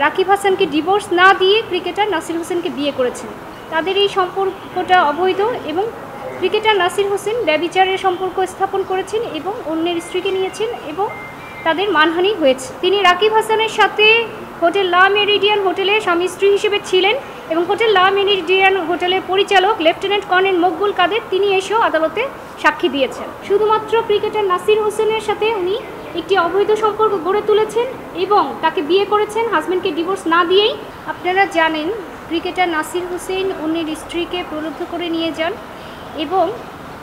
রাকিব হাসানকে ডিভোর্স না দিয়ে ক্রিকেটার নাসির হোসেনকে বিয়ে করেছেন। তাদের এই সম্পর্কটা অবৈধ এবং ক্রিকেটার নাসির হোসেন ব্যভিচারের সম্পর্ক স্থাপন করেছেন এবং অন্যের স্ত্রীকে নিয়েছেন এবং তাদের মানহানি হয়েছে। তিনি রাকিব হাসানের সাথে হোটেল লা মেরিডিয়ান হোটেলে স্বামী স্ত্রী হিসেবে ছিলেন এবং হোটেল লা মেরিডিয়ান হোটেলের পরিচালক লেফটেন্যান্ট কর্নেল মকবুল কাদের তিনি এসেও আদালতে সাক্ষী দিয়েছেন। শুধুমাত্র ক্রিকেটার নাসির হোসেনের সাথে উনি একটি অবৈধ সম্পর্ক গড়ে তুলেছেন এবং তাকে বিয়ে করেছেন হাজব্যান্ডকে ডিভোর্স না দিয়েই। আপনারা জানেন ক্রিকেটার নাসির হোসেন অন্যের স্ত্রীকে প্রলুব্ধ করে নিয়ে যান এবং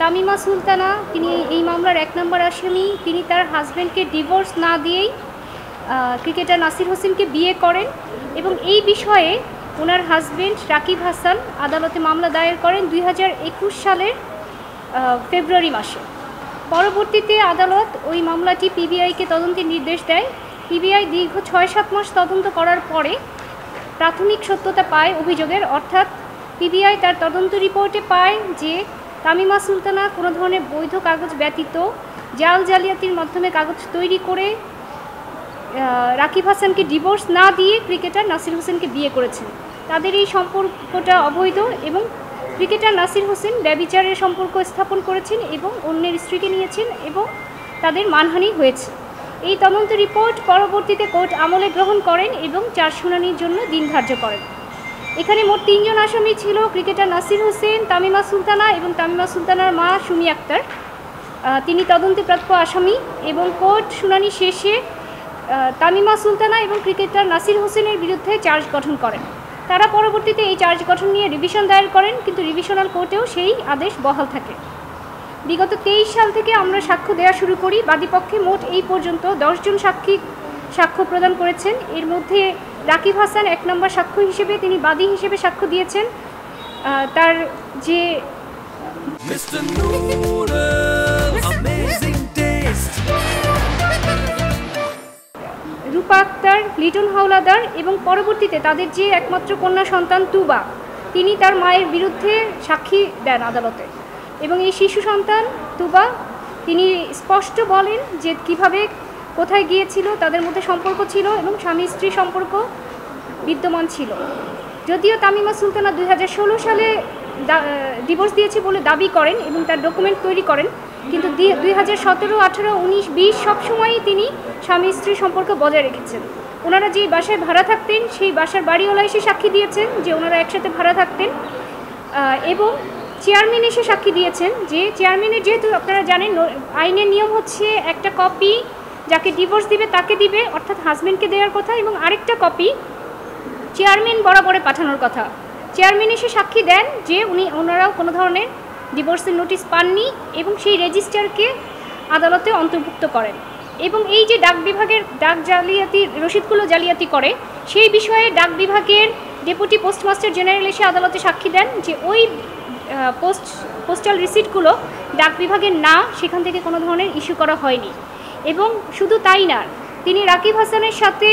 তামিমা সুলতানা তিনি এই মামলার 1 নম্বর আসামি। তিনি তার হাজব্যান্ডকে ডিভোর্স না দিয়েই ক্রিকেটার নাসির হোসেনকে বিয়ে করেন এবং এই বিষয়ে ওনার হাজব্যান্ড রাকিব হাসান আদালতে মামলা দায়ের করেন 2021 সালের ফেব্রুয়ারি মাসে। পরবর্তীতে আদালত ওই মামলাটি পিবিআইকে তদন্তের নির্দেশ দেয়। পিবিআই দীর্ঘ 6-7 মাস তদন্ত করার পরে প্রাথমিক সত্যতা পায় অভিযোগের, অর্থাৎ পিবিআই তার তদন্ত রিপোর্টে পায় যে তামিমা সুলতানা কোনো ধরনের বৈধ কাগজ ব্যতীত জালিয়াতির মাধ্যমে কাগজ তৈরি করে রাকিব হাসানকে ডিভোর্স না দিয়ে ক্রিকেটার নাসির হোসেনকে বিয়ে করেছেন। তাদের এই সম্পর্কটা অবৈধ এবং ক্রিকেটার নাসির হোসেন ব্যভিচারের সম্পর্ক স্থাপন করেছেন এবং অন্যের স্ত্রীকে নিয়েছেন এবং তাদের মানহানি হয়েছে। এই তদন্ত রিপোর্ট পরবর্তীতে কোর্ট আমলে গ্রহণ করেন এবং 4 শুনানির জন্য দিন ধার্য করেন। এখানে মোট 3 জন আসামি ছিল, ক্রিকেটার নাসির হোসেন, তামিমা সুলতানা এবং তামিমা সুলতানার মা সুমি আক্তার। তিনি তদন্তে প্রাপ্য আসামি এবং কোর্ট শুনানি শেষে তামিমা সুলতানা এবং ক্রিকেটার নাসির হোসেনের বিরুদ্ধে চার্জ গঠন করেন। তারা পরবর্তীতে এই চার্জ গঠন নিয়ে রিভিশন দায়ের করেন, কিন্তু রিভিশনাল কোর্টেও সেই আদেশ বহাল থাকে। বিগত 23 সাল থেকে আমরা সাক্ষ্য দেওয়া শুরু করি। বাদীপক্ষে মোট এই পর্যন্ত 10 জন সাক্ষী সাক্ষ্য প্রদান করেছেন। এর মধ্যে রাকিব হাসান 1 নম্বর সাক্ষ্য হিসেবে তিনি বাদী হিসেবে সাক্ষ্য দিয়েছেন। তার যে রূপা আক্তার, লিটন হাওলাদার এবং পরবর্তীতে তাদের যে একমাত্র কন্যা সন্তান তুবা, তিনি তার মায়ের বিরুদ্ধে সাক্ষী দেন আদালতে এবং এই শিশু সন্তান তুবা তিনি স্পষ্ট বলেন যে কিভাবে কোথায় গিয়েছিল, তাদের মধ্যে সম্পর্ক ছিল এবং স্বামী স্ত্রী সম্পর্ক বিদ্যমান ছিল। যদিও তামিমা সুলতানা 2016 সালে ডিভোর্স দিয়েছে বলে দাবি করেন এবং তার ডকুমেন্ট তৈরি করেন, কিন্তু 2017, 18, 19, 20 সবসময়ই তিনি স্বামী স্ত্রী সম্পর্ক বজায় রেখেছেন। ওনারা যে বাসায় ভাড়া থাকতেন সেই বাসার বাড়িওয়ালা এসে সাক্ষী দিয়েছেন যে ওনারা একসাথে ভাড়া থাকতেন এবং চেয়ারম্যান এসে সাক্ষী দিয়েছেন যে চেয়ারম্যানের, যেহেতু আপনারা জানেন আইনের নিয়ম হচ্ছে একটা কপি যাকে ডিভোর্স দিবে তাকে দিবে, অর্থাৎ হাজব্যান্ডকে দেওয়ার কথা, এবং আরেকটা কপি চেয়ারম্যান বরাবরে পাঠানোর কথা। চেয়ারম্যান এসে সাক্ষী দেন যে ওনারাও কোনো ধরনের ডিভোর্সের নোটিশ পাননি এবং সেই রেজিস্টারকে আদালতে অন্তর্ভুক্ত করেন এবং এই যে ডাক বিভাগের ডাক জালিয়াতি রসিদগুলো জালিয়াতি করে সেই বিষয়ে ডাক বিভাগের ডেপুটি পোস্টমাস্টার জেনারেল এসে আদালতে সাক্ষী দেন যে ওই পোস্টাল রিসিটগুলো ডাক বিভাগের না, সেখান থেকে কোনো ধরনের ইস্যু করা হয়নি। এবং শুধু তাই না, তিনি রাকিব হাসানের সাথে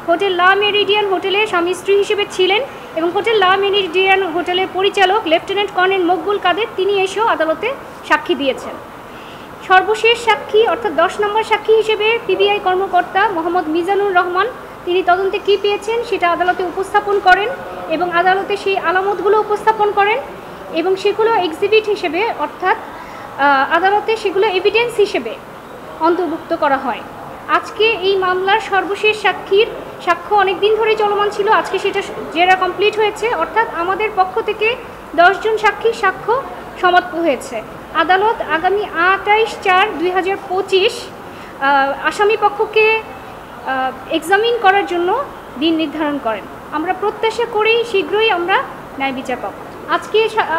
হোটেল লা মেরিডিয়ান হোটেলে স্বামী স্ত্রী হিসেবে ছিলেন এবং হোটেল লা মেরিডিয়ান হোটেলের পরিচালক লেফটেন্যান্ট কর্নেল মকবুল কাদের তিনি এসেও আদালতে সাক্ষী দিয়েছেন। সর্বশেষ সাক্ষী অর্থাৎ 10 নম্বর সাক্ষী হিসেবে পিবিআই কর্মকর্তা মোহাম্মদ মিজানুর রহমান তিনি তদন্তে কী পেয়েছেন সেটা আদালতে উপস্থাপন করেন এবং আদালতে সেই আলামতগুলো উপস্থাপন করেন এবং সেগুলো এক্সিবিট হিসেবে অর্থাৎ আদালতে সেগুলো এভিডেন্স হিসেবে অন্তর্ভুক্ত করা হয়। আজকে এই মামলার সর্বশেষ সাক্ষীর সাক্ষ্য অনেক দিন ধরে চলমান ছিল, আজকে সেটা জেরা কমপ্লিট হয়েছে, অর্থাৎ আমাদের পক্ষ থেকে 10 জন সাক্ষীর সাক্ষ্য সমাপ্ত হয়েছে। আদালত আগামী 28/4/2025 আসামি পক্ষকে এক্সামিন করার জন্য দিন নির্ধারণ করেন। আমরা প্রত্যাশা করি শীঘ্রই আমরা ন্যায় বিচার পাব।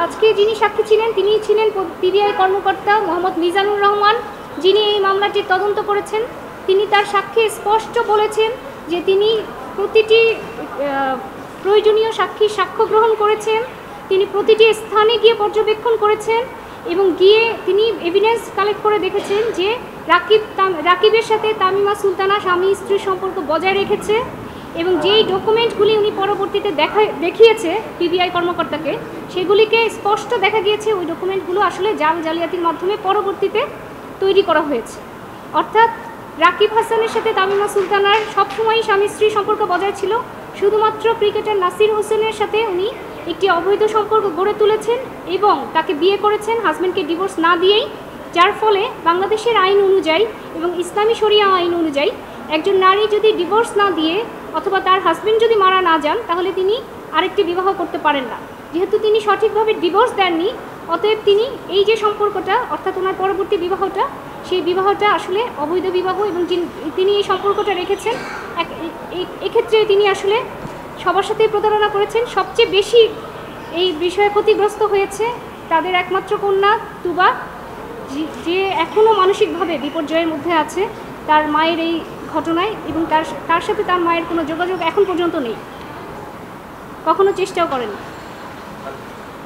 আজকে যিনি সাক্ষী ছিলেন তিনি ছিলেন পিবিআই কর্মকর্তা মোহাম্মদ মিজানুর রহমান, যিনি এই মামলাটির তদন্ত করেছেন। তিনি তার সাক্ষ্যে স্পষ্ট বলেছেন যে তিনি প্রতিটি প্রয়োজনীয় সাক্ষীর সাক্ষ্য গ্রহণ করেছেন, তিনি প্রতিটি স্থানে গিয়ে পর্যবেক্ষণ করেছেন এবং গিয়ে তিনি এভিডেন্স কালেক্ট করে দেখেছেন যে রাকিবের সাথে তামিমা সুলতানা স্বামী স্ত্রীর সম্পর্ক বজায় রেখেছে এবং যেই ডকুমেন্টগুলি উনি পরবর্তীতে দেখিয়েছে পিবিআই কর্মকর্তাকে, সেগুলিকে স্পষ্ট দেখা গিয়েছে ওই ডকুমেন্টগুলো আসলে জালিয়াতির মাধ্যমে পরবর্তীতে তৈরি করা হয়েছে। অর্থাৎ রাকিব হাসানের সাথে তামিমা সুলতানার সবসময়ই স্বামী স্ত্রী সম্পর্ক বজায় ছিল শুধুমাত্র ক্রিকেটার নাসির হোসেনের সাথে উনি একটি অবৈধ সম্পর্ক গড়ে তুলেছেন এবং তাকে বিয়ে করেছেন হাজব্যান্ডকে ডিভোর্স না দিয়েই, যার ফলে বাংলাদেশের আইন অনুযায়ী এবং ইসলামী শরিয়া আইন অনুযায়ী একজন নারী যদি ডিভোর্স না দিয়ে অথবা তার হাজব্যান্ড যদি মারা না যান তাহলে তিনি আরেকটি বিবাহ করতে পারেন না। যেহেতু তিনি সঠিকভাবে ডিভোর্স দেননি, অতএব তিনি এই যে সম্পর্কটা অর্থাৎ ওনার পরবর্তী বিবাহটা, সেই বিবাহটা আসলে অবৈধ বিবাহ এবং তিনি এই সম্পর্কটা রেখেছেন। এক্ষেত্রে তিনি আসলে সবার সাথেই প্রতারণা করেছেন। সবচেয়ে বেশি এই বিষয়ে ক্ষতিগ্রস্ত হয়েছে তাদের একমাত্র কন্যা তুবা, যে এখনও মানসিকভাবে বিপর্যয়ের মধ্যে আছে তার মায়ের এই ঘটনায়, এবং তার সাথে তার মায়ের কোনো যোগাযোগ এখন পর্যন্ত নেই, কখনো চেষ্টাও করেন।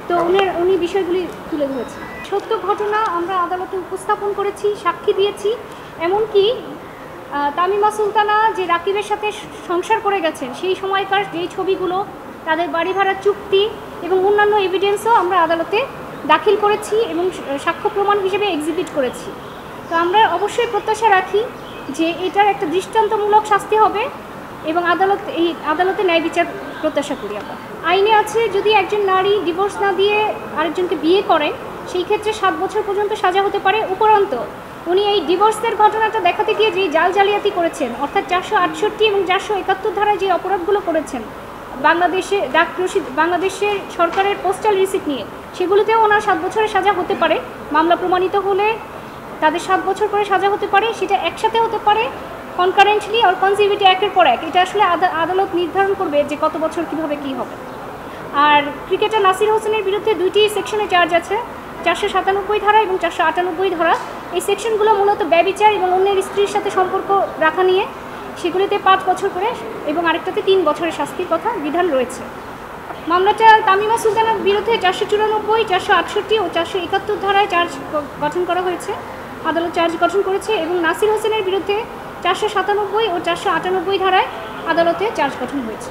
তো উনি বিষয়গুলি তুলে ধরেছেন। সত্য ঘটনা আমরা আদালতে উপস্থাপন করেছি, সাক্ষী দিয়েছি। এমনকি তামিমা সুলতানা যে রাকিবের সাথে সংসার করে গেছেন সেই সময়কার যেই ছবিগুলো, তাদের বাড়ি ভাড়ার চুক্তি এবং অন্যান্য এভিডেন্সও আমরা আদালতে দাখিল করেছি এবং সাক্ষ্য প্রমাণ হিসেবে এক্সিবিট করেছি। তো আমরা অবশ্যই প্রত্যাশা রাখি যে এটার একটা দৃষ্টান্তমূলক শাস্তি হবে এবং আদালতে ন্যায় বিচার প্রত্যাশা করি আমরা। আইনে আছে যদি একজন নারী ডিভোর্স না দিয়ে আরেকজনকে বিয়ে করেন সেই ক্ষেত্রে 7 বছর পর্যন্ত সাজা হতে পারে। উপরন্ত উনি এই ডিভোর্সের ঘটনাটা দেখাতে গিয়ে যে জালিয়াতি করেছেন, অর্থাৎ 468 এবং 471 ধারায় যে অপরাধগুলো করেছেন বাংলাদেশের সরকারের পোস্টাল রিসিট নিয়ে, সেগুলোতেও ওনার 7 বছরের সাজা হতে পারে। মামলা প্রমাণিত হলে তাদের 7 বছর করে সাজা হতে পারে। সেটা একসাথে হতে পারে, কনকারেন্টলি আর কনজিকিউটিভ একের পর এক। এটা আসলে আদালত নির্ধারণ করবে যে কত বছর কীভাবে কী হবে। আর ক্রিকেটার নাসির হোসেনের বিরুদ্ধে 2টি সেকশনে চার্জ আছে, 497 ধারা এবং 498 ধারা। এই সেকশনগুলো মূলত ব্যভিচার এবং অন্যের স্ত্রীর সাথে সম্পর্ক রাখা নিয়ে, সেগুলিতে 5 বছর করে এবং আরেকটাতে 3 বছরের শাস্তির কথা বিধান রয়েছে। মামলাটা তামিমা সুলতানার বিরুদ্ধে 494, 468 ও 471 ধারায় চার্জ গঠন করা হয়েছে, আদালত চার্জ গঠন করেছে। এবং নাসির হোসেনের বিরুদ্ধে 497 ও 498 ধারায় আদালতে চার্জ গঠন হয়েছে।